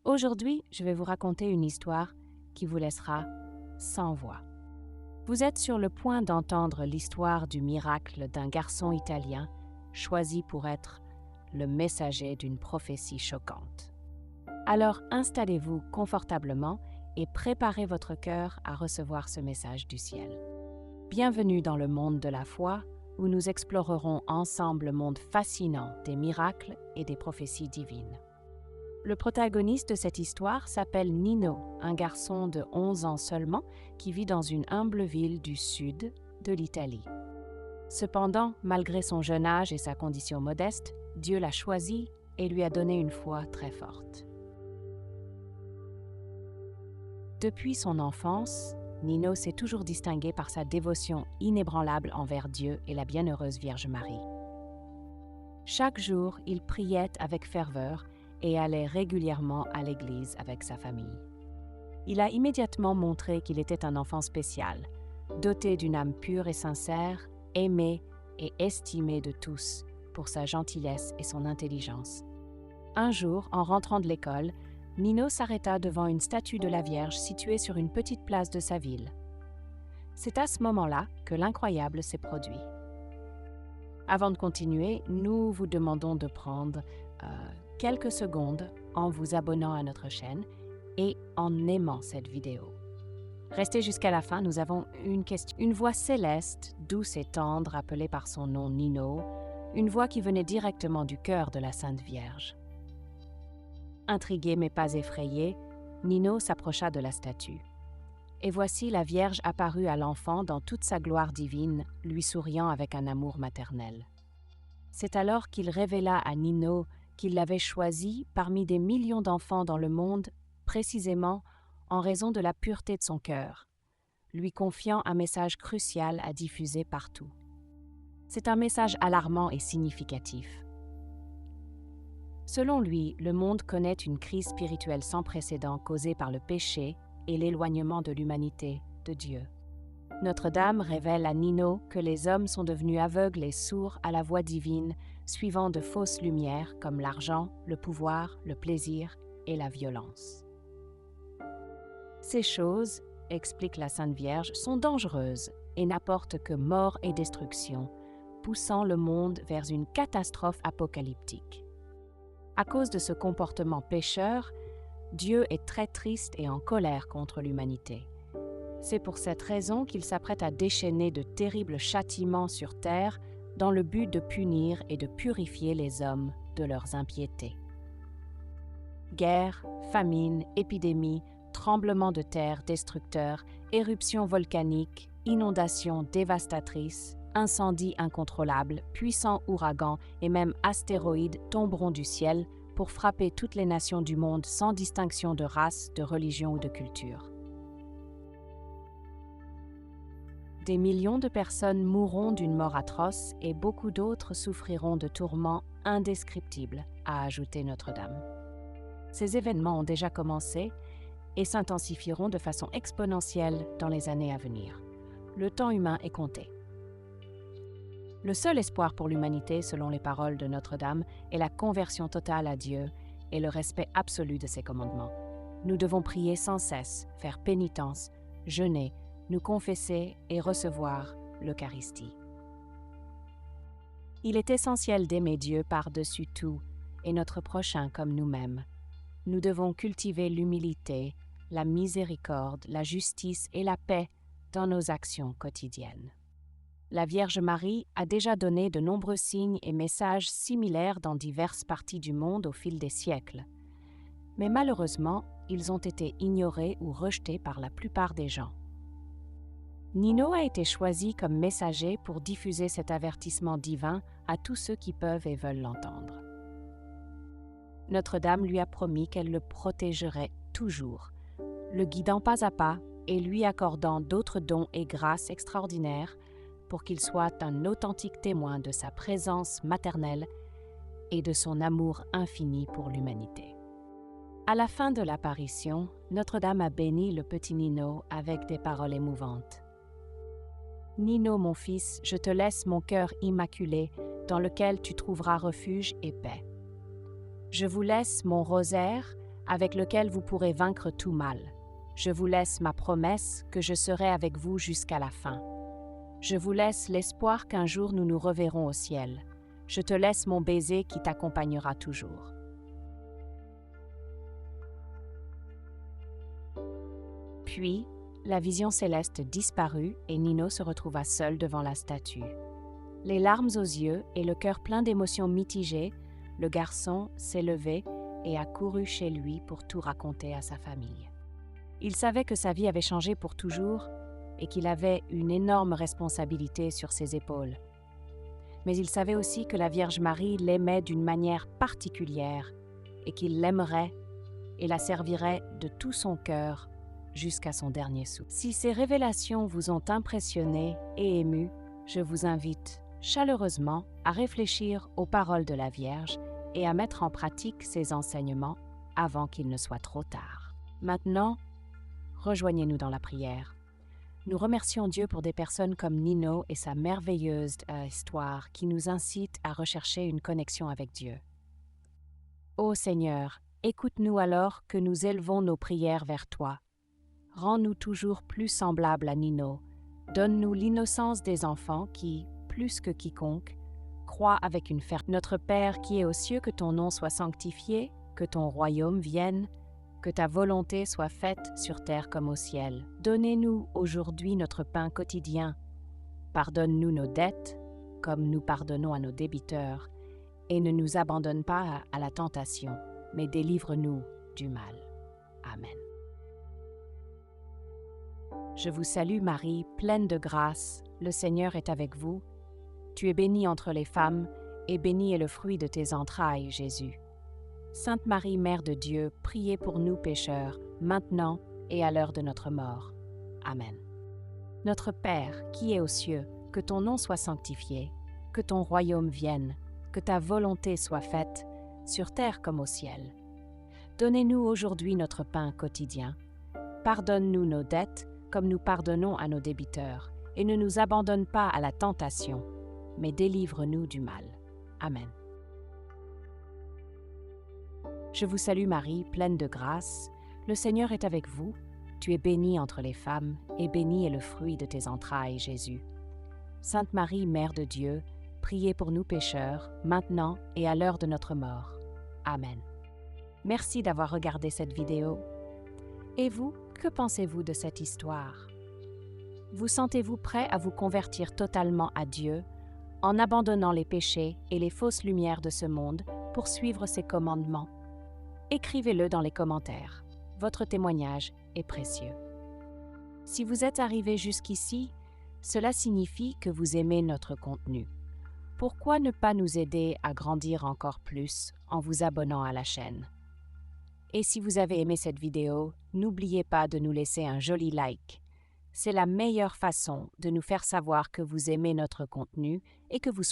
Aujourd'hui, je vais vous raconter une histoire qui vous laissera sans voix. Vous êtes sur le point d'entendre l'histoire du miracle d'un garçon italien choisi pour être le messager d'une prophétie choquante. Alors installez-vous confortablement et préparez votre cœur à recevoir ce message du ciel. Bienvenue dans le monde de la foi où nous explorerons ensemble le monde fascinant des miracles et des prophéties divines. Le protagoniste de cette histoire s'appelle Nino, un garçon de 11 ans seulement qui vit dans une humble ville du sud de l'Italie. Cependant, malgré son jeune âge et sa condition modeste, Dieu l'a choisi et lui a donné une foi très forte. Depuis son enfance, Nino s'est toujours distingué par sa dévotion inébranlable envers Dieu et la bienheureuse Vierge Marie. Chaque jour, il priait avec ferveur et allait régulièrement à l'église avec sa famille. Il a immédiatement montré qu'il était un enfant spécial, doté d'une âme pure et sincère, aimé et estimé de tous pour sa gentillesse et son intelligence. Un jour, en rentrant de l'école, Nino s'arrêta devant une statue de la Vierge située sur une petite place de sa ville. C'est à ce moment-là que l'incroyable s'est produit. Avant de continuer, nous vous demandons de prendre quelques secondes en vous abonnant à notre chaîne et en aimant cette vidéo. Restez jusqu'à la fin, nous avons une question. Une voix céleste, douce et tendre, appelée par son nom Nino, une voix qui venait directement du cœur de la Sainte Vierge. Intrigué mais pas effrayé, Nino s'approcha de la statue. Et voici la Vierge apparut à l'enfant dans toute sa gloire divine, lui souriant avec un amour maternel. C'est alors qu'il révéla à Nino qu'il l'avait choisi parmi des millions d'enfants dans le monde, précisément en raison de la pureté de son cœur, lui confiant un message crucial à diffuser partout. C'est un message alarmant et significatif. Selon lui, le monde connaît une crise spirituelle sans précédent causée par le péché et l'éloignement de l'humanité de Dieu. Notre-Dame révèle à Nino que les hommes sont devenus aveugles et sourds à la voix divine, suivant de fausses lumières comme l'argent, le pouvoir, le plaisir et la violence. Ces choses, explique la Sainte Vierge, sont dangereuses et n'apportent que mort et destruction, poussant le monde vers une catastrophe apocalyptique. À cause de ce comportement pécheur, Dieu est très triste et en colère contre l'humanité. C'est pour cette raison qu'il s'apprête à déchaîner de terribles châtiments sur terre dans le but de punir et de purifier les hommes de leurs impiétés. Guerre, famine, épidémies, tremblements de terre destructeurs, éruptions volcaniques, inondations dévastatrices, incendies incontrôlables, puissants ouragans et même astéroïdes tomberont du ciel pour frapper toutes les nations du monde sans distinction de race, de religion ou de culture. Des millions de personnes mourront d'une mort atroce et beaucoup d'autres souffriront de tourments indescriptibles, a ajouté Notre-Dame. Ces événements ont déjà commencé et s'intensifieront de façon exponentielle dans les années à venir. Le temps humain est compté. Le seul espoir pour l'humanité, selon les paroles de Notre-Dame, est la conversion totale à Dieu et le respect absolu de ses commandements. Nous devons prier sans cesse, faire pénitence, jeûner, nous confesser et recevoir l'Eucharistie. Il est essentiel d'aimer Dieu par-dessus tout et notre prochain comme nous-mêmes. Nous devons cultiver l'humilité, la miséricorde, la justice et la paix dans nos actions quotidiennes. La Vierge Marie a déjà donné de nombreux signes et messages similaires dans diverses parties du monde au fil des siècles. Mais malheureusement, ils ont été ignorés ou rejetés par la plupart des gens. Nino a été choisi comme messager pour diffuser cet avertissement divin à tous ceux qui peuvent et veulent l'entendre. Notre-Dame lui a promis qu'elle le protégerait toujours, le guidant pas à pas et lui accordant d'autres dons et grâces extraordinaires pour qu'il soit un authentique témoin de sa présence maternelle et de son amour infini pour l'humanité. À la fin de l'apparition, Notre-Dame a béni le petit Nino avec des paroles émouvantes. « Nino, mon fils, je te laisse mon cœur immaculé, dans lequel tu trouveras refuge et paix. Je vous laisse mon rosaire, avec lequel vous pourrez vaincre tout mal. Je vous laisse ma promesse que je serai avec vous jusqu'à la fin. Je vous laisse l'espoir qu'un jour nous nous reverrons au ciel. Je te laisse mon baiser qui t'accompagnera toujours. Puis, la vision céleste disparut et Nino se retrouva seul devant la statue. Les larmes aux yeux et le cœur plein d'émotions mitigées, le garçon s'est levé et a couru chez lui pour tout raconter à sa famille. Il savait que sa vie avait changé pour toujours et qu'il avait une énorme responsabilité sur ses épaules. Mais il savait aussi que la Vierge Marie l'aimait d'une manière particulière et qu'il l'aimerait et la servirait de tout son cœur jusqu'à son dernier souffle. Si ces révélations vous ont impressionné et ému, je vous invite chaleureusement à réfléchir aux paroles de la Vierge et à mettre en pratique ces enseignements avant qu'il ne soit trop tard. Maintenant, rejoignez-nous dans la prière. Nous remercions Dieu pour des personnes comme Nino et sa merveilleuse histoire qui nous incitent à rechercher une connexion avec Dieu. Ô Seigneur, écoute-nous alors que nous élevons nos prières vers toi. Rends-nous toujours plus semblables à Nino. Donne-nous l'innocence des enfants qui, plus que quiconque, croient avec une fermeté. Notre Père qui est aux cieux, que ton nom soit sanctifié, que ton royaume vienne, que ta volonté soit faite sur terre comme au ciel. Donnez-nous aujourd'hui notre pain quotidien. Pardonne-nous nos dettes, comme nous pardonnons à nos débiteurs, et ne nous abandonne pas à la tentation, mais délivre-nous du mal. Amen. Je vous salue Marie, pleine de grâce, le Seigneur est avec vous. Tu es bénie entre les femmes, et béni est le fruit de tes entrailles, Jésus. Sainte Marie, Mère de Dieu, priez pour nous pécheurs, maintenant et à l'heure de notre mort. Amen. Notre Père, qui es aux cieux, que ton nom soit sanctifié, que ton royaume vienne, que ta volonté soit faite, sur terre comme au ciel. Donnez-nous aujourd'hui notre pain quotidien. Pardonne-nous nos dettes, comme nous pardonnons à nos débiteurs, et ne nous abandonne pas à la tentation, mais délivre-nous du mal. Amen. Je vous salue Marie, pleine de grâce, le Seigneur est avec vous, tu es bénie entre les femmes, et béni est le fruit de tes entrailles, Jésus. Sainte Marie, Mère de Dieu, priez pour nous pécheurs, maintenant et à l'heure de notre mort. Amen. Merci d'avoir regardé cette vidéo. Et vous, que pensez-vous de cette histoire? Vous sentez-vous prêt à vous convertir totalement à Dieu, en abandonnant les péchés et les fausses lumières de ce monde pour suivre ses commandements? Écrivez-le dans les commentaires. Votre témoignage est précieux. Si vous êtes arrivé jusqu'ici, cela signifie que vous aimez notre contenu. Pourquoi ne pas nous aider à grandir encore plus en vous abonnant à la chaîne? Et si vous avez aimé cette vidéo, n'oubliez pas de nous laisser un joli like. C'est la meilleure façon de nous faire savoir que vous aimez notre contenu et que vous